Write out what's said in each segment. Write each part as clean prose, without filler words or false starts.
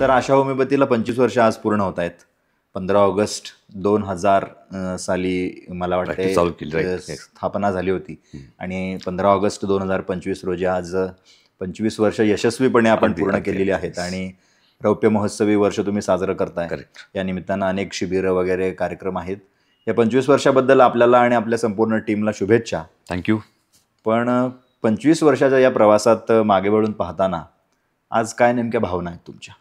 Sir, आशा होमिओपॅथीला 25 वर्ष आज पूर्ण होत आहेत. 15 ऑगस्ट 2000 साली मला Practice चालू केली, वाटते right, yes. स्थापना झाली होती आणि 15 ऑगस्ट 2025 रोजी आज 25 वर्ष यशस्वीपणे आपण अगदी, पूर्ण अगदी, केलेली आहेत yes. आणि रौप्य महोत्सवी वर्ष तुम्ही साजरं करताय. Correct. या निमित्तानं अनेक शिबिरं वगैरे कार्यक्रम आहेत. या 25 वर्षाबद्दल आपल्याला आणि आपल्या संपूर्ण टीमला शुभेच्छा. थँक्यू. पण 25 वर्षाच्या या प्रवासात मागे वळून पाहताना आज काय नेमक्या भावना आहेत तुमच्या?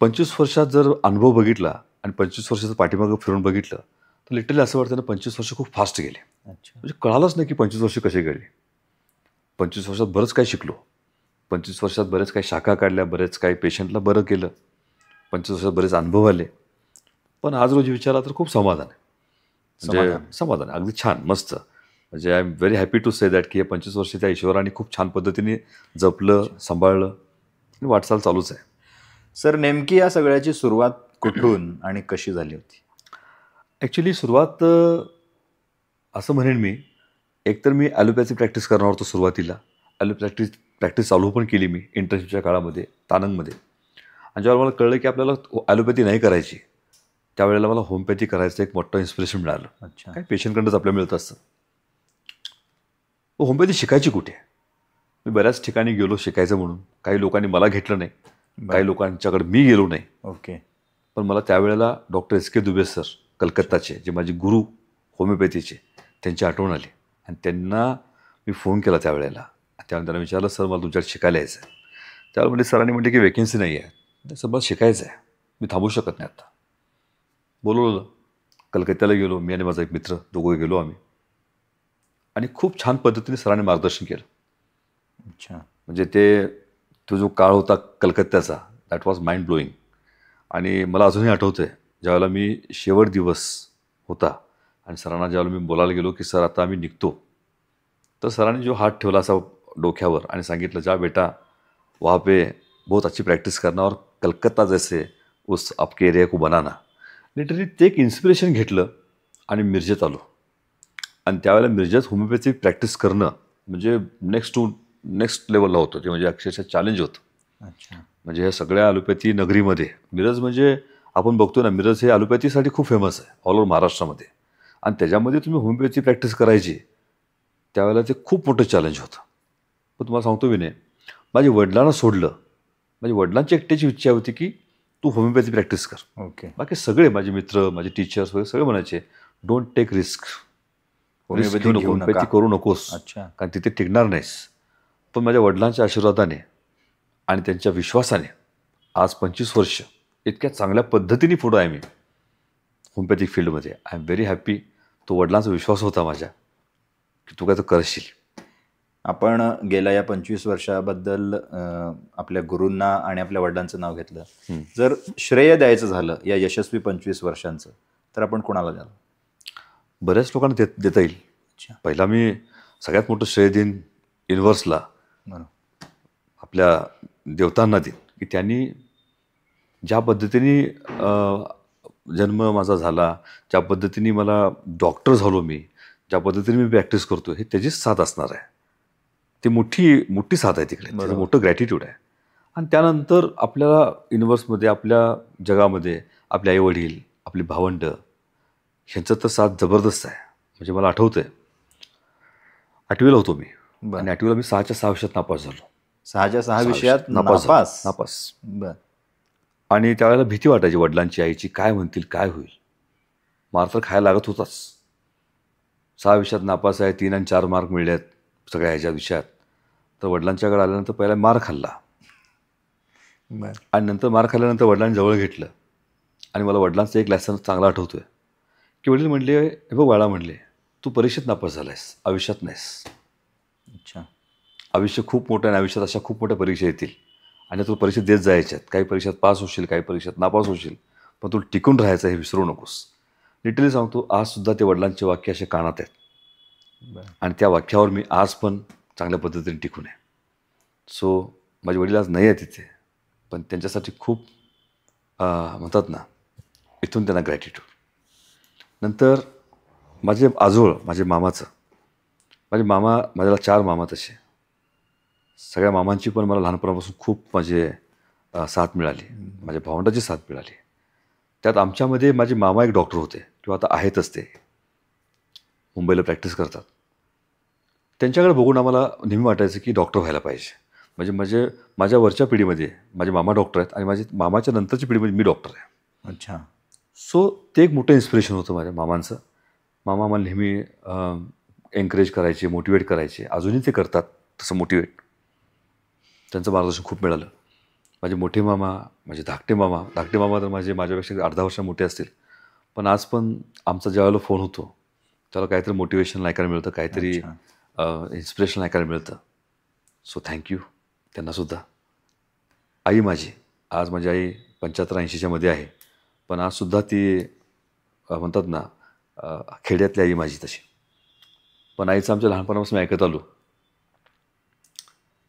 25 वर्षात जर अनुभव बघितला आणि 25 वर्षाचं पाठीमागं फिरून बघितलं तर लिटरली असं वाटतं ना 25 वर्ष खूप फास्ट गेले. अच्छा. म्हणजे कळालंच नाही की 25 वर्ष कसे गेले. 25 वर्षात बरंच काही शिकलो. 25 वर्षात बरेच काही शाखा काढल्या, बरेच काही पेशंटला बरं केलं. 25 वर्षात बरेच अनुभव आले. पण आज रोजी विचारला तर खूप समाधान आहे. म्हणजे समाधान अगदी छान, मस्त. म्हणजे I am very happy to say that की हे 25 वर्ष त्या ईश्वराने खूप छान पद्धतीने जपलं, सांभाळलं आणि वाटचाल चालूच आहे. सर, नेमकी या सगळ्याची सुरुवात कुठून आणि कशी झाली होती? ॲक्च्युली सुरुवात असं म्हणेन मी, एकतर मी ॲलोपॅथी प्रॅक्टिस करणार होतो सुरुवातीला. प्रॅक्टिस चालू पण केली मी इंटर्नशिपच्या काळामध्ये तानंगमध्ये. आणि ज्यावेळेला मला कळलं की आपल्याला ॲलोपॅथी नाही करायची, त्यावेळेला मला होमिओपॅथी करायचं एक मोठं इन्स्पिरेशन मिळालं. अच्छा. काय पेशंटकडनंच आपल्याला मिळत असतं. होमिओपॅथी शिकायची कुठे? मी बऱ्याच ठिकाणी गेलो शिकायचं म्हणून. काही लोकांनी मला घेतलं नाही, काही लोकांच्याकडे मी गेलो नाही. ओके. पण मला त्यावेळेला डॉक्टर S.K. दुबे सर कलकत्ताचे, जे माझे गुरु होमिओपॅथीचे, त्यांची आठवण आली आणि त्यांना मी फोन केला त्यावेळेला. त्यावेळेला त्यांना विचारलं, सर मला तुमच्याकडे शिकायला यायचं आहे. त्यावेळेला म्हणजे सरांनी म्हटलं की वेकेन्सी नाही आहे. सर मला शिकायचं आहे, मी थांबू शकत नाही आता. बोलवलं, कलकत्त्याला गेलो. मी आणि माझा एक मित्र दोघं गेलो आम्ही आणि खूप छान पद्धतीने सरांनी मार्गदर्शन केलं. अच्छा. म्हणजे तो जो काळ होता कलकत्त्याचा, दॅट वॉज माइंड ब्लोईंग. आणि मला अजूनही आठवतं आहे, ज्यावेळेला मी शेवट दिवस होता आणि सरांना ज्यावेळेला मी बोलायला गेलो की सर आता आम्ही निघतो, तर सरांनी जो हात ठेवला असा डोक्यावर आणि सांगितलं, जा बेटा, वहाँ पे बहुत अच्छी प्रॅक्टिस करना और कलकत्ता जैसे उस आपके एरिया को बनाना. लिटरली ते एक इन्स्पिरेशन घेतलं आणि मिरजेत आलो. आणि त्यावेळेला मिरजेत होमिओपॅथी प्रॅक्टिस करणं म्हणजे नेक्स्ट लेवलला होतं. ते म्हणजे अक्षरशः चॅलेंज होतं. अच्छा. म्हणजे ह्या सगळ्या ॲलोपॅथी नगरीमध्ये मिरज म्हणजे आपण बघतो ना, मिरज हे ॲलोपॅथीसाठी खूप फेमस आहे ऑल ओव्हर महाराष्ट्रामध्ये. आणि त्याच्यामध्ये तुम्ही होमिओपॅथी प्रॅक्टिस करायची, त्यावेळेला ते खूप मोठं चॅलेंज होतं. पण तुम्हाला सांगतो विनय, माझ्या वडिलांना सोडलं. माझ्या वडिलांची एकट्याची इच्छा होती की तू होमिओपॅथी प्रॅक्टिस कर. ओके. बाकी सगळे माझे मित्र, माझे टीचर्स वगैरे सगळे म्हणायचे, डोंट टेक रिस्क. होमिओपॅथी करू नकोस. अच्छा. कारण तिथे टिकणार नाहीस. पण माझ्या वडिलांच्या आशीर्वादाने आणि त्यांच्या विश्वासाने आज 25 वर्ष इतक्या चांगल्या पद्धतीने पुढं आहे मी होमिओपॅथिक फील्डमध्ये. I am very happy. तो वडिलांचा विश्वास होता माझ्या की तू काय तर करशील. आपण गेल्या या 25 वर्षाबद्दल आपल्या गुरूंना आणि आपल्या वडिलांचं नाव घेतलं. जर श्रेय द्यायचं झालं या यशस्वी 25 वर्षांचं, तर आपण कोणाला द्याल? बऱ्याच लोकांना देता येईल. पहिला मी सगळ्यात मोठं श्रेय देईन युनिव्हर्सला, आपल्या देवतांना देईन की त्यांनी ज्या पद्धतीने जन्म माझा झाला, ज्या पद्धतीने मला डॉक्टर झालो मी, ज्या पद्धतीने मी प्रॅक्टिस करतो, हे त्याचीच साथ असणार आहे. ती मोठी साथ आहे तिकडे, त्याचं मोठं ग्रॅटिट्यूड आहे. आणि त्यानंतर आपल्याला युनिव्हर्समध्ये, आपल्या जगामध्ये आपले आईवडील, आपली भावंडं, ह्यांचं तर साथ जबरदस्त आहे. म्हणजे मला आठवतं आहे 8वीला होतो मी आणि 8वीला मी 6च्या 6 विषयात नापास झालो. 6च्या 6 विषयात नापास. बरं. आणि त्यावेळेला भीती वाटायची वडिलांची, आईची, काय म्हणतील, काय होईल. मार तर खायला लागत होताच. 6 विषयात नापास आहे, 3 आणि 4 मार्क मिळले आहेत सगळ्या ह्याच्या विषयात. तर वडिलांच्याकडे आल्यानंतर पहिला मार खाल्ला आणि नंतर मार खाल्ल्यानंतर वडिलांनी जवळ घेतलं आणि मला वडिलांचं एक लेसन चांगला आठवतोय की वडील म्हणले, हे बघ बाळा, म्हणले, तू परीक्षेत नापास झालायस, आयुष्यात नाहीस. अच्छा. आयुष्य खूप मोठं आहे आणि आयुष्यात अशा खूप मोठ्या परीक्षा येतील आणि तू परीक्षेत देत जायच्यात. काही परीक्षेत पास होशील, काही परीक्षेत नापास होशील, पण तू टिकून राहायचं हे विसरू नकोस. लिटरली सांगतो, आजसुद्धा ते वडिलांचे वाक्य असे कानात आहेत आणि त्या वाक्यावर मी आज पण चांगल्या पद्धतीने टिकून आहे. सो माझे वडील आज नाही आहे तिथे, पण त्यांच्यासाठी खूप म्हणतात ना, इथून त्यांना ग्रॅटिट्यूड. नंतर माझे आजोळ, माझे मामा, माझ्याला 4 मामा तसे. सगळ्या मामांची पण मला लहानपणापासून खूप माझे साथ मिळाली, माझ्या भावंडाची साथ मिळाली. त्यात आमच्यामध्ये माझे मामा एक डॉक्टर होते किंवा आता आहेतच, ते मुंबईला प्रॅक्टिस करतात. त्यांच्याकडे बघून आम्हाला नेहमी वाटायचं की डॉक्टर व्हायला पाहिजे. म्हणजे माझ्या वरच्या पिढीमध्ये माझे मामा डॉक्टर आहेत आणि माझे मामाच्या नंतरची पिढीमध्ये मी डॉक्टर आहे. अच्छा. सो ते एक मोठं इन्स्पिरेशन होतं माझ्या मामांचं. मामा आम्हाला नेहमी एनकरेज करायचे, मोटिवेट करायचे. अजूनही ते करतात तसं मोटिवेट. त्यांचं मार्गदर्शन खूप मिळालं. माझे मोठे मामा, माझे धाकटे मामा तर माझ्यापेक्षा 10 वर्ष मोठे असतील, पण आज पण आमचा ज्यावेळेला फोन होतो त्यावेळेला काहीतरी मोटिवेशन ऐकायला मिळतं, काहीतरी इन्स्पिरेशन ऐकायला मिळतं. सो थँक्यू त्यांनासुद्धा. आई माझी, आज माझी आई 75-80च्या मध्ये आहे, पण आजसुद्धा ती म्हणतात ना खेड्यातली आई माझी तशी. पण आईचं आमच्या लहानपणापासून ऐकत आलो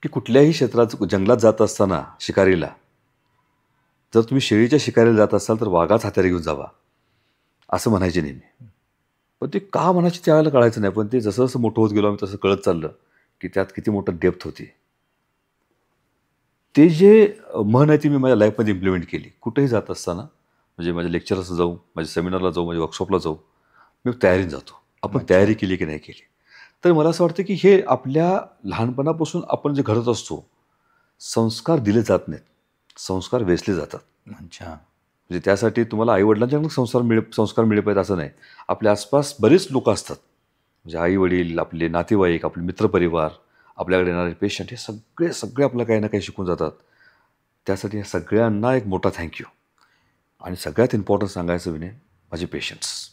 की कुठल्याही क्षेत्रात जंगलात जात असताना शिकारीला, जर तुम्ही शेळीच्या शिकारीला जात असाल तर वाघाच हात्यारी घेऊन जावा, असं म्हणायचे नेहमी. पण ते का म्हणायचे त्यावेळेला कळायचं नाही, पण ते जसं जसं मोठं होत गेलो आम्ही तसं कळत चाललं की त्यात किती मोठं डेप्थ होती. ते जे म्हण आहे ती मी माझ्या लाईफमध्ये इम्प्लिमेंट केली. कुठेही जात असताना, म्हणजे माझ्या लेक्चरला जाऊ, माझ्या सेमिनारला जाऊ, माझ्या वर्कशॉपला जाऊ, मी तयारीत जातो. आपण तयारी केली की नाही केली. तर मला असं वाटतं की हे आपल्या लहानपणापासून आपण जे घडत असतो, संस्कार दिले जात नाहीत, संस्कार वेचले जातात. अच्छा. म्हणजे त्यासाठी तुम्हाला आईवडिलांच्याकडून संस्कार मिळले पाहिजेत असं नाही. आपल्या आसपास बरेच लोक असतात, म्हणजे आई वडील, आपले नातेवाईक, आपले मित्रपरिवार, आपल्याकडे येणारे पेशंट, हे सगळे आपल्याला काही ना काही शिकून जातात. त्यासाठी या सगळ्यांना एक मोठा थँक्यू. आणि सगळ्यात इम्पॉर्टंट सांगायचं विनय, माझे पेशंट्स.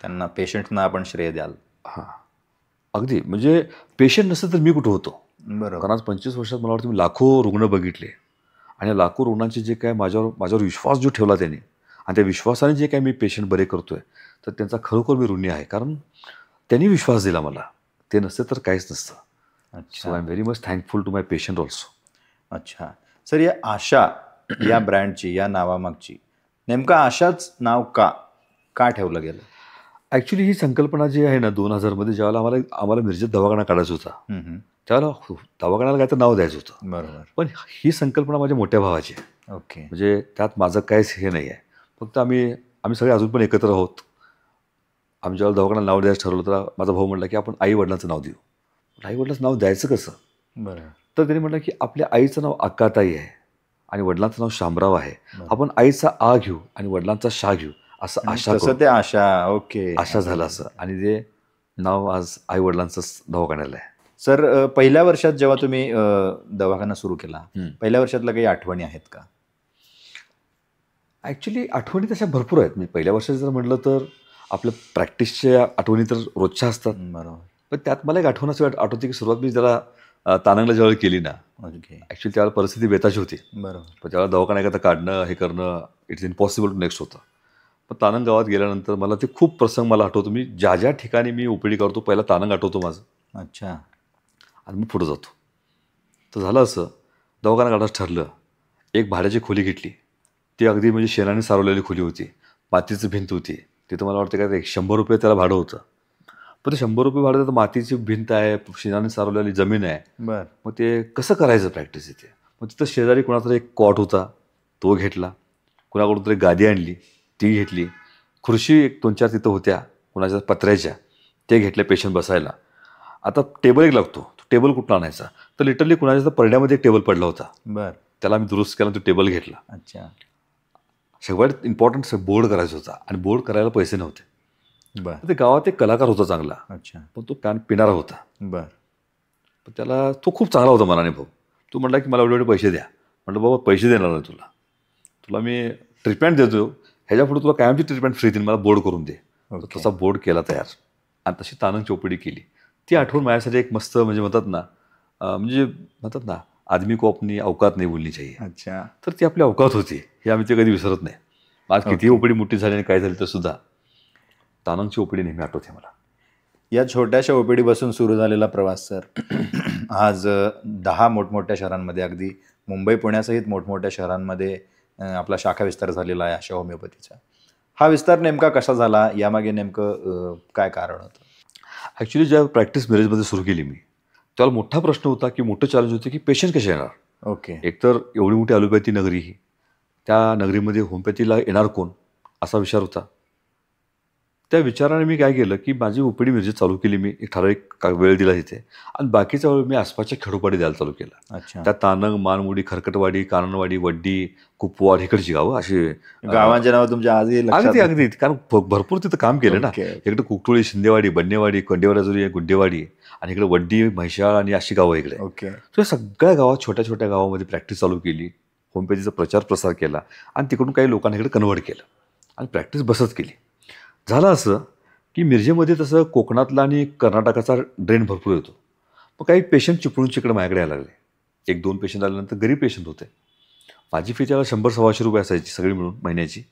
त्यांना, पेशंट्सना आपण श्रेय द्याल. हां, अगदी. म्हणजे पेशंट नसतं तर मी कुठं होतो. बरोबर. कारण आज 25 वर्षात मला वाटतं मी लाखो रुग्ण बघितले, आणि या लाखो रुग्णांचे जे काय माझ्यावर विश्वास जो ठेवला त्याने, आणि त्या विश्वासाने जे काय मी पेशंट बरे करतो आहे, तर त्यांचा खरोखर मी ऋणी आहे. कारण त्यांनी विश्वास दिला मला. ते नसते तर काहीच नसतं. So I am very much thankful to my patient also. अच्छा सर, या आशा या ब्रँडची, या नावामागची नेमकं आशाच नाव का ठेवलं गेलं? ॲक्च्युली ही संकल्पना जी आहे ना, 2000मध्ये ज्यावेळेला आम्हाला मिरजेत दवाखाना काढायचा होता, त्यावेळेला दवाखान्याला काय तर नाव द्यायचं होतं. बरोबर. पण ही संकल्पना माझ्या मोठ्या भावाची आहे. ओके. म्हणजे त्यात माझं काहीच हे नाही आहे. फक्त आम्ही सगळे अजून पण एकत्र आहोत. आम्ही ज्यावेळेला दवाखान्याला नाव द्यायचं ठरवलं तर माझा भाऊ म्हटला की आपण आई वडिलांचं नाव देऊ. आई वडिलांचं नाव द्यायचं कसं? बरोबर. तर त्यांनी म्हटलं की आपल्या आईचं नाव अक्काताई आहे आणि वडिलांचं नाव शामराव आहे, आपण आईचा आ घेऊ आणि वडिलांचा शा घेऊ, असं आशा तसं ते आशा. ओके. आशा झालं असं, आणि ते नाव आज आई वडिलांचंच दवाखान्याला आहे. सर, पहिल्या वर्षात जेव्हा तुम्ही दवाखाना सुरू केला, पहिल्या वर्षातल्या काही आठवणी आहेत का? ॲक्च्युली आठवणी तशा भरपूर आहेत. मी पहिल्या वर्षात जर म्हटलं तर आपल्या प्रॅक्टिसच्या आठवणी तर रोजच्या असतात. बरोबर. पण त्यात मला एक आठवण असं आठवते की सुरुवात मी जरा तानंगला ज्यावेळी केली ना, ओके. ॲक्च्युली त्यावेळेला परिस्थिती बेताची होती. बरोबर. पण त्यावेळेला दवाखाना एखादा काढणं, हे करणं, इट्स इम्पॉसिबल टू नेक्स्ट होतं. पण तानंग गावात गेल्यानंतर मला ते खूप प्रसंग मला आठवतो. मी ज्या ठिकाणी मी ओपीडी करतो, पहिला तानंग आठवतो माझं. अच्छा. आणि मी पुढं जातो. तर झालं असं, दवाखाना काढायचं ठरलं, एक भाड्याची खोली घेतली. ती अगदी म्हणजे शेणाने सारवलेली खोली होती, मातीची भिंत होती. तिथं मला वाटतं काय 100 रुपये त्याला भाडं होतं. पण ते 100 रुपये भाडं, तर मातीची भिंत आहे, शेणाने सारवलेली जमीन आहे. बरं. मग ते कसं करायचं प्रॅक्टिस इथे? मग तिथं शेजारी कोणाचा एक कॉट होता, तो घेतला. कुणाकडून तरी गादी आणली, ती घेतली. खुर्शी एक 2-4 तिथं होत्या कुणाच्या पत्र्याच्या, ते घेतले पेशंट बसायला. आता टेबल एक लागतो, तो टेबल कुठला आणायचा? तर लिटरली कुणाच्या तर परड्यामध्ये एक टेबल पडला होता. बरं. त्याला मी दुरुस्त केला, तो टेबल घेतला. अच्छा. सगळ्यात इम्पॉर्टंट बोर्ड करायचा होता, आणि बोर्ड करायला पैसे नव्हते. बरं. ते गावात एक कलाकार होता चांगला. अच्छा. पण तो पिणारा होता. बरं. पण त्याला तो खूप चांगला होता मनाने भाऊ. तो म्हटला की मला एवढे पैसे द्या. म्हटलं बाबा पैसे देणार नाही तुला मी ट्रीटमेंट देतो, ह्याच्या पुढे तुला कायमची ट्रीटमेंट फ्री देईन, मला बोर्ड करून दे. तसा बोर्ड केला तयार, आणि तशी तानंग चौपडी केली. ती आठवण माझ्यासाठी एक मस्त, म्हणजे म्हणतात ना आदमी को अपनी औकात नाही बोलनी चाहिए. अच्छा. तर ती आपली औकात होती, हे आम्ही ते कधी विसरत नाही. आज किती ओपीडी मोठी झाली आणि काय झाली तर सुद्धा तानंगची ओपीडी नेहमी आठवते मला. या छोट्याशा ओपीडी बसून सुरू झालेला प्रवास सर आज 10 मोठमोठ्या शहरांमध्ये, अगदी मुंबई पुण्यासहित मोठमोठ्या शहरांमध्ये आपला शाखा विस्तार झालेला आहे आशा होमिओपॅथीचा. हा विस्तार नेमका कसा झाला, यामागे नेमकं काय कारण होतं? ॲक्च्युली जेव्हा प्रॅक्टिस मिरजमध्ये सुरू केली मी, त्यावेळेला मोठा प्रश्न होता की मोठं चॅलेंज होतं की पेशंट कसे येणार. ओके. एकतर एवढी मोठी ॲलोपॅथी नगरी ही, त्या नगरीमध्ये होमिओपॅथीला येणार कोण असा विचार होता. त्या विचाराने मी काय केलं की माझी ओपीडी मिरजेत चालू केली. मी एक ठराविक वेळ दिला तिथे आणि बाकीचा वेळ मी आसपासच्या खेडोपाडी द्यायला चालू केला. अच्छा. त्या तानंग, मानमुडी, खरकटवाडी, काननवाडी, वड्डी, कुपवाड इकडची गावं अशी गावांचे नाव तुमच्या आजही लक्षात अगदी आहेत? अगदी कारण भरपूर तिथं काम केलं ना. ओके. इकडे कुकटोळी, शिंदेवाडी, बन्नेवाडी, कंडेवाडाजुरी, गुंडेवाडी आणि इकडे वड्डी, म्हैसाळ आणि अशी गावं इकडे. ओके. तर सगळ्या गावात छोट्या छोट्या गावामध्ये प्रॅक्टिस चालू केली. होमिओपॅथीचा प्रचार प्रसार केला आणि तिकडून काही लोकांना इकडे कन्व्हर्ट केलं आणि प्रॅक्टिस बसत केली. झालं असं की मिरजेमध्ये तसं कोकणातला आणि कर्नाटकाचा ड्रेन भरपूर येतो. मग काही पेशंट चिपळूण इकडे माझ्याकडे यायला लागले. 1-2 पेशंट आल्यानंतर गरीब पेशंट होते. माझी फी त्यावेळेला 100-125 रुपये असायची सगळी मिळून महिन्याची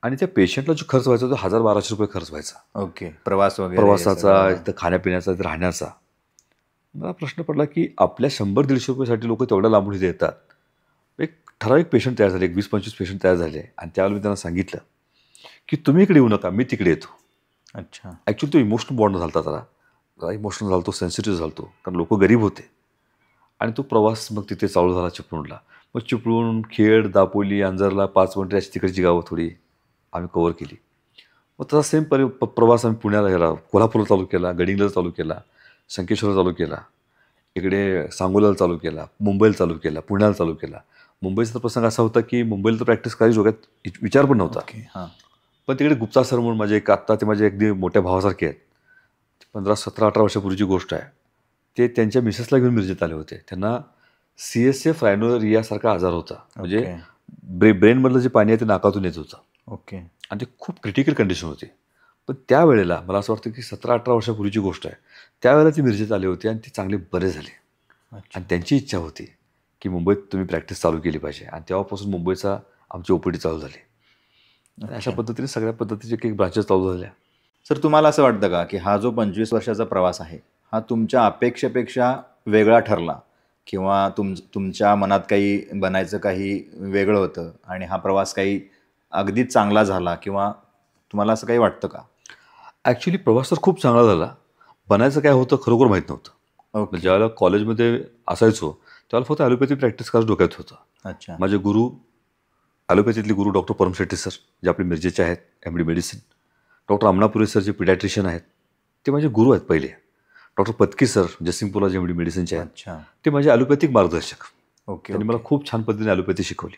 आणि त्या पेशंटला जो खर्च व्हायचा तो 1000-1200 रुपये खर्च व्हायचा. ओके. प्रवास वगैरे प्रवासाचा, इथं खाण्यापिण्याचा, इथं राहण्याचा. मला प्रश्न पडला की आपल्या 100-150 रुपयासाठी लोक तेवढ्या लांबून इथे येतात. एक ठराविक पेशंट तयार झाले, 20-25 पेशंट तयार झाले आणि त्यावेळेला मी त्यांना सांगितलं की तुम्ही इकडे येऊ नका, मी तिकडे येतो. अच्छा. ॲक्च्युली तो इमोशनल बॉन्ड झाला जरा इमोशनल झाला, तो सेन्सिटिव्ह झाला, कारण लोक गरीब होते आणि तो प्रवास मग तिथे चालू झाला चिपळूणला. मग चिपळूण, खेड, दापोली, अंजरला, पाचवंटी अशी तिकडची गावं थोडी आम्ही कव्हर केली. मग तसा सेम प्रवास आम्ही पुण्याला गेला, कोल्हापूरला चालू केला, गडिंग्लजला चालू केला, संकेश्वरला चालू केला, इकडे सांगोल्याला चालू केला, मुंबईला चालू केला, पुण्याला चालू केला. मुंबईचा प्रसंग असा होता की मुंबईला तर प्रॅक्टिस करायची डोक्यात विचार पण नव्हता. ओके. हां. पण तिकडे गुप्ता सर म्हणून माझे एक आत्ता ते माझे अगदी मोठ्या भावासारखे आहेत. 15-17-18 वर्षापूर्वीची गोष्ट आहे. ते त्यांच्या मिसेसला घेऊन मिरजेत आले होते. त्यांना CSF रायनोरियासारखा आजार होता. म्हणजे ओके. ब्रेनमधलं जे पाणी आहे ते नाकातून येत होतं ओके. आणि ते खूप क्रिटिकल कंडिशन होती. पण त्यावेळेला मला असं वाटतं की 17-18 वर्षापूर्वीची गोष्ट आहे. त्यावेळेला ते मिरजेत आले होते आणि ते चांगले बरे झाले. अच्छा. आणि त्यांची इच्छा होती की मुंबईत तुम्ही प्रॅक्टिस चालू केली पाहिजे आणि तेव्हापासून मुंबईचा आमची ओपीडी चालू झाली. आणि अशा पद्धतीने सगळ्या पद्धतीचे काही ब्रांचेस चालू झाल्या. सर, तुम्हाला असं वाटतं का की हा जो 25 वर्षाचा प्रवास आहे हा तुमच्या अपेक्षेपेक्षा वेगळा ठरला किंवा तुमच्या मनात काही बनायचं काही वेगळं होतं आणि हा प्रवास काही अगदीच चांगला झाला किंवा तुम्हाला असं काही वाटतं का? ॲक्च्युली प्रवास तर खूप चांगला झाला. बनायचं काय होतं खरोखर माहीत नव्हतं. ओके. ज्यावेळेला कॉलेजमध्ये असायचो त्यावेळेला फक्त ॲलोपॅथी प्रॅक्टिस करायचं डोक्यात होतं. अच्छा. माझे गुरु ॲलोपॅथीतले गुरु डॉक्टर परमशेट्टी सर जे आपले मिरजेचे आहेत, MD मेडिसिन. डॉक्टर अमनापुरे सर जे पिडॅट्रिशियन आहेत ते माझे गुरु आहेत पहिले. डॉक्टर पत्की सर जयसिंगपूरला जे MD मेडिसिनचे आहेत अच्छा. ते माझे ॲलोपॅथिक मार्गदर्शक. ओके. त्यांनी मला खूप छान पद्धतीने ॲलोपॅथी शिकवली.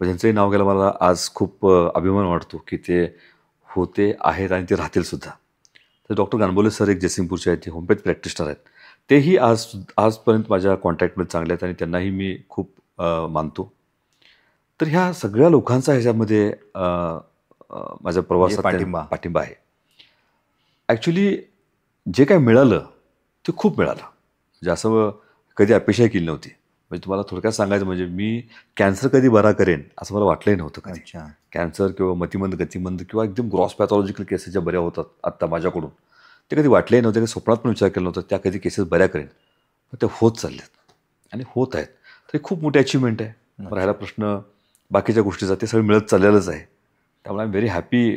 पण त्यांचंही नाव घ्यायला मला आज खूप अभिमान वाटतो की ते होते, आहेत आणि ते राहतील सुद्धा. तर डॉक्टर गानबोले सर एक जयसिंगपूरचे आहेत, ते होमिओपॅथी प्रॅक्टिशनर आहेत. तेही आजपर्यंत माझ्या कॉन्टॅक्टमध्ये चांगले आहेत आणि त्यांनाही मी खूप मानतो. तर ह्या सगळ्या लोकांचा ह्याच्यामध्ये माझ्या प्रवासात पाठिंबा आहे. ॲक्च्युली जे काय मिळालं ते खूप मिळालं. म्हणजे असं कधी अपेक्षा केली नव्हती. म्हणजे तुम्हाला थोडक्यात सांगायचं म्हणजे मी कॅन्सर कधी बरा करेन असं मला वाटलंही नव्हतं कधी. अच्छा. कॅन्सर किंवा मतिमंद, गतिमंद किंवा एकदम ग्रॉस पॅथॉलॉजिकल केसेस ज्या बऱ्या होतात आत्ता माझ्याकडून ते कधी वाटलंही नव्हतं, कधी स्वप्नात पण विचार केला नव्हता त्या कधी केसेस बऱ्या करेन. पण ते होत चाललेत आणि होत आहेत. तर खूप मोठी अचिव्हमेंट आहे. राहिला प्रश्न बाकीच्या गोष्टीचा ते सगळं मिळत चाललेलंच आहे. त्यामुळे आय एम व्हेरी हॅपी.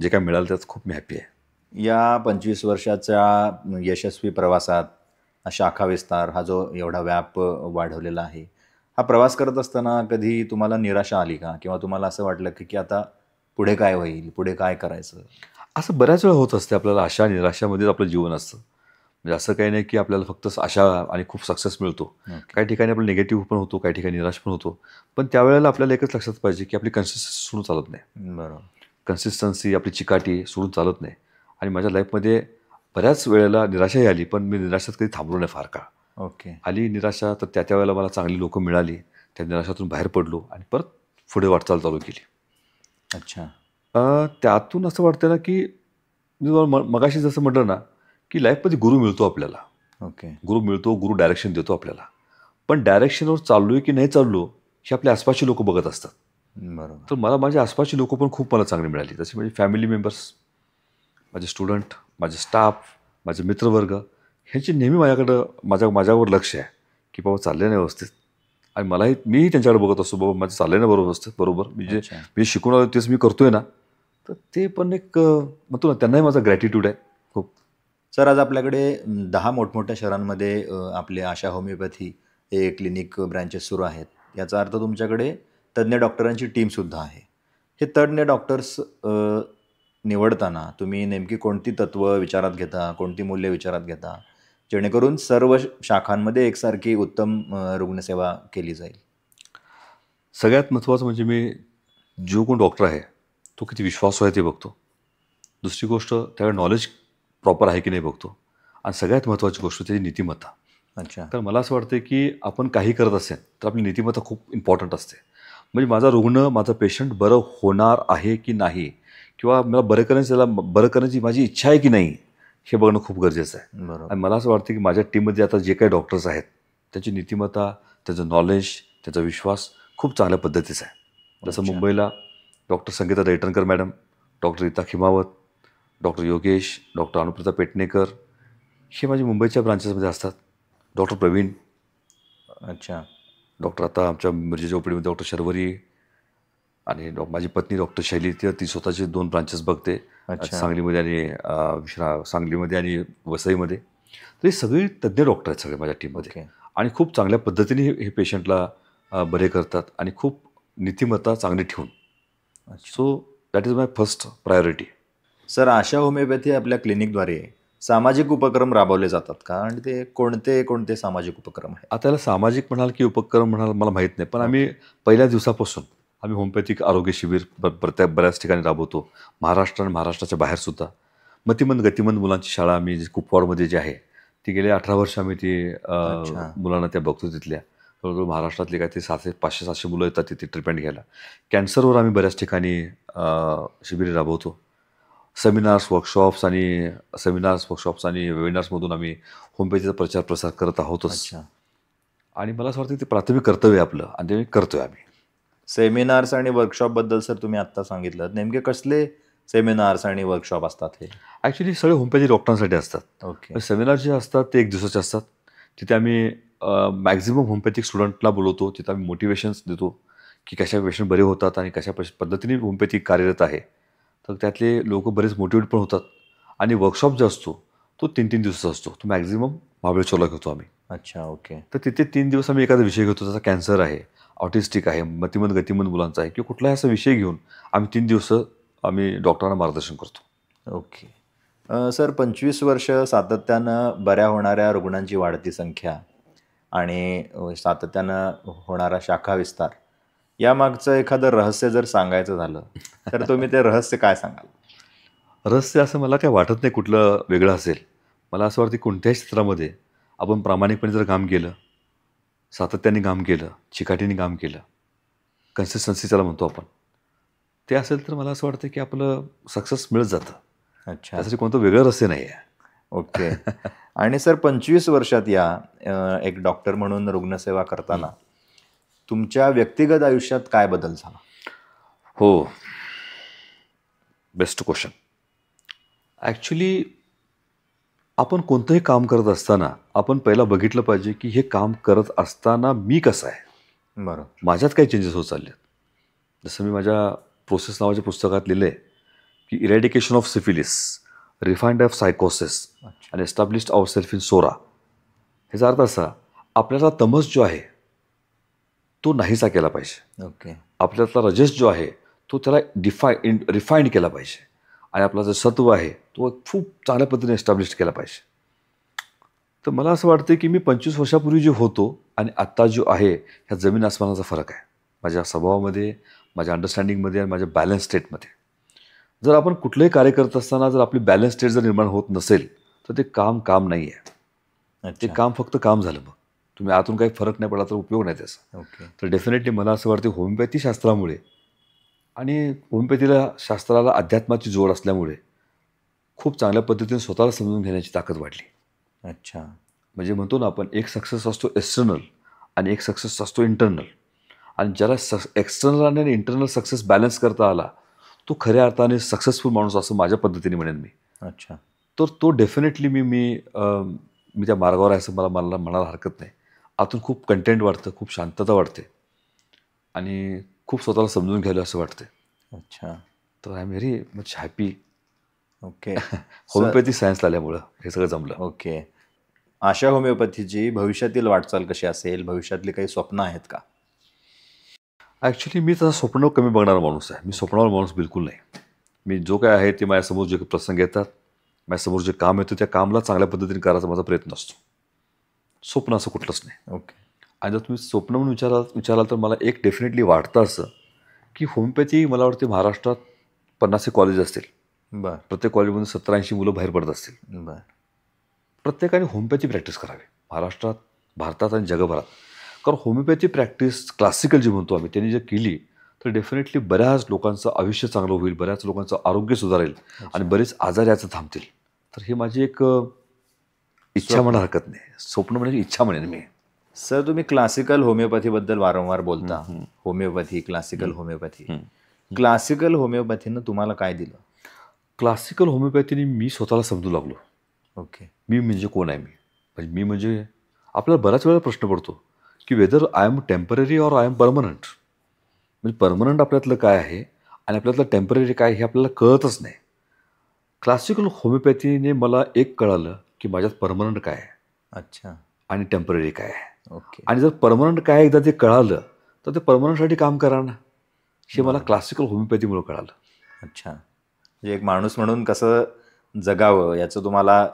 जे काय मिळालं त्यात खूप मी हॅपी आहे. या 25 वर्षाच्या यशस्वी प्रवासात शाखा विस्तार हा जो एवढा व्याप वाढवलेला आहे, हा प्रवास करत असताना कधी तुम्हाला निराशा आली का? किंवा तुम्हाला असं वाटलं की आता पुढे काय होईल, पुढे काय करायचं? असं बऱ्याच वेळा होत असते आपल्याला. आशा निराशामध्येच आपलं जीवन असतं. म्हणजे असं काही नाही की आपल्याला फक्त आशा आणि खूप सक्सेस मिळतो. काही ठिकाणी आपलं निगेटिव्ह पण होतो, काही ठिकाणी निराश पण होतो. पण त्यावेळेला आपल्याला एकच लक्षात पाहिजे की आपली कन्सिस्टन्सी सोडून चालत नाही. बरोबर. कन्सिस्टन्सी आपली चिकाटी सोडून चालत नाही. आणि माझ्या लाईफमध्ये बऱ्याच वेळेला निराशाही आली, पण मी निराशात कधी थांबलो नाही फार काळ. ओके. आली निराशा तर त्या वेळेला मला चांगली लोकं मिळाली. त्या निराशातून बाहेर पडलो आणि परत पुढे वाटचाल चालू केली. अच्छा. त्यातून असं वाटतं ना की मी तुम्हाला मगाशी जसं म्हटलं ना की लाईफमध्ये गुरु मिळतो आपल्याला. ओके. गुरु मिळतो, गुरु डायरेक्शन देतो आपल्याला. पण डायरेक्शनवर चाललो आहे की नाही चाललो हे आपल्या आसपासची लोकं बघत असतात. बरोबर. तर मला माझ्या आसपासची लोकं पण खूप मला चांगली मिळाली. जसे माझे फॅमिली मेंबर्स, माझे स्टुडंट, माझे स्टाफ, माझे मित्रवर्ग ह्यांची नेहमी माझ्यावर लक्ष आहे की बाबा चाललं नाही व्यवस्थित. आणि मीही त्यांच्याकडे बघत असतो, बाबा माझं चाललं नाही बरोबर. मी शिकून आलो तेच मी करतोय ना. तर ते पण एक म्हणतो ना त्यांनाही माझा ग्रॅटिट्यूड आहे खूप. सर, आज आपल्याकडे 10 मोठमोठ्या शहरांमध्ये आपले आशा होमिओपॅथी हे क्लिनिक ब्रँचेस सुरू आहेत, याचा अर्थ तुमच्याकडे तज्ज्ञ डॉक्टरांची टीमसुद्धा आहे. हे तज्ज्ञ डॉक्टर्स निवडताना तुम्ही नेमकी कोणती तत्त्व विचारात घेता, कोणती मूल्य विचारात घेता, जेणेकरून सर्व शाखांमध्ये एकसारखी उत्तम रुग्णसेवा केली जाईल? सगळ्यात महत्त्वाचं म्हणजे मी जो कोण डॉक्टर आहे तो किती विश्वासू आहे ते बघतो. दुसरी गोष्ट त्याकडे नॉलेज प्रॉपर आहे की नाही बघतो. आणि सगळ्यात महत्त्वाची गोष्ट त्याची नीतिमत्ता. अच्छा. तर मला असं वाटतं की आपण काही करत असेल तर आपली नीतिमत्ता खूप इम्पॉर्टंट असते. म्हणजे माझा रुग्ण, माझा पेशंट बरं होणार आहे की नाही, किंवा मला बरं करण्याची माझी इच्छा आहे की नाही, हे बघणं खूप गरजेचं आहे. बरोबर. आणि मला असं वाटतं की माझ्या टीममध्ये आता जे काही डॉक्टर्स आहेत त्यांची नीतिमत्ता, त्यांचं नॉलेज, त्यांचा विश्वास खूप चांगल्या पद्धतीचा आहे. जसं अच्छा. मुंबईला doctor Sangeeta Daithankar madam, doctor Rita Khimawat, doctor Yogesh, doctor Anuprita Petnekar, हे माझे मुंबईच्या ब्रांचेसमध्ये असतात. डॉक्टर प्रवीण, अच्छा. डॉक्टर आता आमच्या मिरजेच्या ओपीडीमध्ये डॉक्टर शर्वरी, आणि माझी पत्नी डॉक्टर शैली, ती स्वतःचे 2 ब्रांचेस बघते, अच्छा. सांगलीमध्ये आणि सांगलीमध्ये आणि वसईमध्ये. तर हे सगळे तज्ज्ञ डॉक्टर आहेत सगळे माझ्या टीममध्ये. ओके. आणि खूप चांगल्या पद्धतीने हे पेशंटला बरे करतात आणि खूप नीतिमत्ता चांगली ठेवून. अच्छा. So that is my first priority. Sir, Asha homeopathy आपल्या क्लिनिकद्वारे सामाजिक उपक्रम राबवले जातात का? आणि ते कोणते कोणते सामाजिक उपक्रम आहेत? आता याला सामाजिक म्हणाल की उपक्रम म्हणाल मला माहीत नाही, पण आम्ही पहिल्या दिवसापासून आम्ही होमिओपॅथिक आरोग्य शिबिर बऱ्याच ठिकाणी राबवतो. महाराष्ट्र आणि महाराष्ट्राच्या बाहेरसुद्धा. मतिमंद गतिमंद मुलांची शाळा आम्ही कुपवाडमध्ये जी आहे ती गेले 18 वर्ष आम्ही ती अच्छा. मुलांना त्या बघतो तिथल्या. जवळजवळ महाराष्ट्रातले काय ते 500-700 मुलं येतात तिथे ट्रीटमेंट घ्यायला. कॅन्सरवर आम्ही बऱ्याच ठिकाणी शिबिरे राबवतो. सेमिनार्स, वर्कशॉप्स आणि वेबिनार्समधून आम्ही होमिओपॅथीचा प्रचार प्रसार करत आहोतच. अच्छा. आणि मला असं वाटतं ते प्राथमिक कर्तव्य आहे आपलं, आणि ते करतोय आम्ही. सेमिनार्स आणि वर्कशॉपबद्दल सर तुम्ही आत्ता सांगितलं. नेमके कसले सेमिनार्स आणि वर्कशॉप असतात हे? ॲक्च्युली सगळे होमिओपॅथी डॉक्टरांसाठी असतात. ओके. सेमिनार जे असतात ते 1 दिवसाचे असतात. तिथे आम्ही मॅक्झिमम होमिओपॅथिक स्टुडंटला बोलवतो. तिथे आम्ही मोटिवेशन्स देतो की कशा पेशंट बरे होतात आणि कशा पद्धतीने होमिओपॅथी कार्यरत आहे. तर त्यातले लोक बरेच मोटिवेट पण होतात. आणि वर्कशॉप जो असतो तो 3-3 दिवसाचा असतो. तो मॅक्झिमम महाबळेश्वरला घेतो आम्ही. अच्छा. ओके. तर तिथे 3 दिवस आम्ही एखादा विषय घेतो. जसा कॅन्सर आहे, ऑटिस्टिक आहे, मतिमंद गतिमंद मुलांचा आहे, किंवा कुठलाही असा विषय घेऊन आम्ही 3 दिवस आम्ही डॉक्टरांना मार्गदर्शन करतो. ओके. सर, 25 वर्ष सातत्यानं बऱ्या होणाऱ्या रुग्णांची वाढती संख्या आणि सातत्यानं होणारा शाखा विस्तार, यामागचं एखादं रहस्य जर सांगायचं झालं तर तुम्ही ते रहस्य काय सांगाल? रहस्य असं मला काय वाटत नाही कुठलं वेगळं असेल. मला असं वाटतं की कोणत्याही क्षेत्रामध्ये आपण प्रामाणिकपणे जर काम केलं, सातत्याने काम केलं, चिकाटीने काम केलं, कन्सिस्टन्सी त्याला म्हणतो आपण, ते असेल तर मला असं वाटतं की आपलं सक्सेस मिळत जातं. अच्छा. त्यासाठी कोणतं वेगळं रहस्य नाही आहे. ओके. आणि सर, 25 वर्षात या एक डॉक्टर म्हणून रुग्णसेवा करताना तुमच्या व्यक्तिगत आयुष्यात काय बदल झाला? हो, बेस्ट क्वेश्चन. ॲक्च्युली आपण कोणतंही काम करत असताना आपण पहिला बघितलं पाहिजे की हे काम करत असताना मी कसं आहे, बरोबर. माझ्यात काही चेंजेस होत चालले आहेत. जसं मी माझ्या प्रोसेस नावाच्या पुस्तकात लिहिलं आहे की eradication of syphilis, refined of सायकोसिस आणि एस्टॅब्लिश्ड आवर सेल्फ इन सोरा. ह्याचा अर्थ असा, आपल्याला तमस जो आहे तो नाहीसा केला पाहिजे. ओके. आपल्यातला रजस जो आहे तो त्याला रिफाईंड केला पाहिजे. आणि आपला जो सत्व आहे तो खूप चांगल्या पद्धतीने एस्टॅब्लिश केला पाहिजे. तर मला असं वाटतं की मी 25 वर्षापूर्वी जे होतो आणि आत्ता जो आहे ह्या जमीन आसमानाचा फरक आहे. माझ्या स्वभावामध्ये, माझ्या अंडरस्टँडिंगमध्ये आणि माझ्या बॅलन्स स्टेटमध्ये. जर आपण कुठलंही कार्य करत असताना जर आपली बॅलन्स स्टेट जर निर्माण होत नसेल तर ते काम नाही आहे. ते अच्छा. काम फक्त काम झालं. मग तुम्ही आतून काही फरक नाही पडला तर उपयोग नाही त्याचा. ओके. तर डेफिनेटली मला असं वाटतं होमिओपॅथी शास्त्रामुळे आणि होमिओपॅथीला शास्त्राला अध्यात्माची जोड असल्यामुळे खूप चांगल्या पद्धतीने स्वतःला समजून घेण्याची ताकद वाढली. अच्छा. म्हणजे म्हणतो ना आपण, एक सक्सेस असतो एक्सटर्नल आणि एक सक्सेस असतो इंटरनल. आणि ज्याला एक्सटर्नल आणि इंटरनल सक्सेस बॅलन्स करता आला तो खऱ्या अर्थाने सक्सेसफुल माणूस, असं माझ्या पद्धतीने म्हणेन मी. अच्छा. तर तो डेफिनेटली मी त्या मार्गावर आहे असं मला म्हणायला हरकत नाही. आतून खूप कंटेंट वाटतं, खूप शांतता वाटते आणि खूप स्वतःला समजून घ्यायला असं वाटतं. अच्छा. तर I am very much happy. Okay. Homeopathy science आल्यामुळं हे सगळं जमलं. ओके. आशा होमिओपॅथीची भविष्यातील वाटचाल कशी असेल, भविष्यातली काही स्वप्न आहेत का? ॲक्च्युली मी तसा स्वप्न कमी बघणारा माणूस आहे. मी स्वप्नावर माणूस बिलकुल नाही. मी जो काय आहे ते माझ्यासमोर जे प्रसंग येतात, माझ्यासमोर जे काम येतं त्या कामला चांगल्या पद्धतीने करायचा माझा प्रयत्न असतो. स्वप्न असं कुठलंच नाही. ओके. आणि जर तुम्ही स्वप्न म्हणून विचाराल तर मला एक डेफिनेटली वाटतं असं, की होमिओपॅथी मला वाटते महाराष्ट्रात 50 कॉलेज असतील. बरं. प्रत्येक कॉलेजमधून 70-80 मुलं बाहेर पडत असतील. बरं. प्रत्येकाने होमिओपॅथी प्रॅक्टिस करावी महाराष्ट्रात, भारतात आणि जगभरात. कारण होमिओपॅथी प्रॅक्टिस क्लासिकल जी म्हणतो आम्ही त्यांनी जर केली तर डेफिनेटली बऱ्याच लोकांचं आयुष्य चांगलं होईल, बऱ्याच लोकांचं आरोग्य सुधारेल आणि बरेच आजार याचं थांबतील. तर ही माझी एक इच्छा म्हणा हरकत नाही. स्वप्न म्हणजे इच्छा म्हणेन मी. सर, तुम्ही क्लासिकल होमिओपॅथीबद्दल वारंवार बोलता. Homeopathy, classical homeopathy. क्लासिकल होमिओपॅथीनं तुम्हाला काय दिलं? क्लासिकल होमिओपॅथीने मी स्वतःला समजू लागलो. ओके. मी म्हणजे कोण आहे मी म्हणजे आपल्याला बऱ्याच वेळा प्रश्न पडतो की whether I am temporary or I am permanent. म्हणजे परमनंट आपल्यातलं काय आहे आणि आपल्यातलं टेम्पररी काय हे आपल्याला कळतच नाही. क्लासिकल होमिओपॅथीने मला एक कळालं की माझ्यात परमनंट काय आहे अच्छा. आणि टेम्पररी काय आहे. ओके. आणि जर परमनंट काय एकदा ते कळालं तर ते परमनंटसाठी काम करा ना. हे मला क्लासिकल होमिओपॅथीमुळे कळालं. अच्छा. म्हणजे एक माणूस म्हणून कसं जगावं याचं तुम्हाला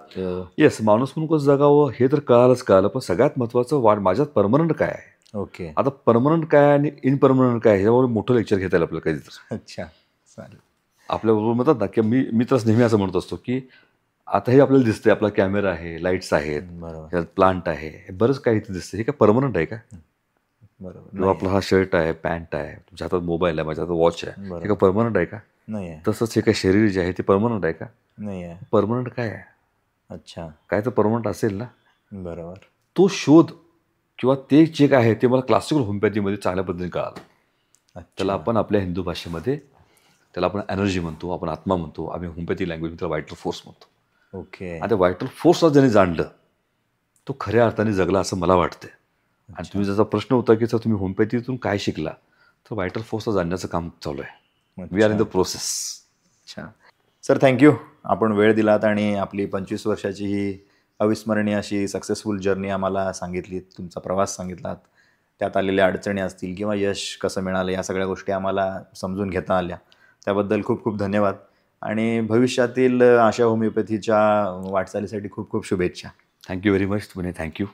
येस, माणूस म्हणून कसं जगावं हे तर कळालं. पण सगळ्यात महत्त्वाचं माझ्यात परमनंट काय आहे. ओके. आता परमनंट काय आणि इनपरमनंट काय ह्याच्यावर मोठं लेक्चर घेता येईल आपल्याला कधीतरी. अच्छा. चालेल. आपल्याबरोबर म्हणतात ना की मी तर नेहमी असं म्हणत असतो की आता हे आपल्याला दिसतंय, आपला कॅमेरा आहे, लाईट्स आहेत, बरोबर. ह्यात प्लांट आहे, हे बरंच काही इथे दिसतं. हे काय परमनंट आहे का? बरोबर. किंवा आपला हा शर्ट आहे, पॅन्ट आहे, तुमच्या हातात मोबाईल आहे, माझ्या हातात वॉच आहे, हे काय परमनंट आहे का? नाही आहे. तसंच हे काय शरीर जे आहे ते परमनंट आहे का? नाही आहे. परमनंट काय आहे? अच्छा. काय तर परमनंट असेल ना. बरोबर. तो शोध किंवा ते जे काय आहे ते मला क्लासिकल होमिओपॅथीमध्ये चांगल्या पद्धतीने कळालं. त्याला आपण आपल्या हिंदू भाषेमध्ये त्याला आपण एनर्जी म्हणतो, आपण आत्मा म्हणतो, आम्ही होमिओपॅथी लँग्वेज त्याला व्हायटल फोर्स म्हणतो. ओके. आणि त्या व्हायटल फोर्सला ज्याने जाणलं तो खऱ्या अर्थाने जगला असं मला वाटतं. आणि तुम्ही जसा प्रश्न होता की सर तुम्ही होमिओपॅथीतून काय शिकला, तर व्हायटल फोर्सला जाणण्याचं काम चालू आहे. We are in the process. अच्छा. Sir, thank you. आपण वेळ दिलात आणि आपली 25 वर्षाची ही अविस्मरणीय अशी सक्सेसफुल जर्नी आम्हाला सांगितली, तुमचा प्रवास सांगितलात. त्यात आलेल्या अडचणी असतील किंवा यश कसं मिळालं या सगळ्या गोष्टी आम्हाला समजून घेता आल्या. त्याबद्दल खूप खूप धन्यवाद आणि भविष्यातील आशा होमिओपॅथीच्या वाटचालीसाठी खूप खूप शुभेच्छा. Thank you very much. थँक्यू.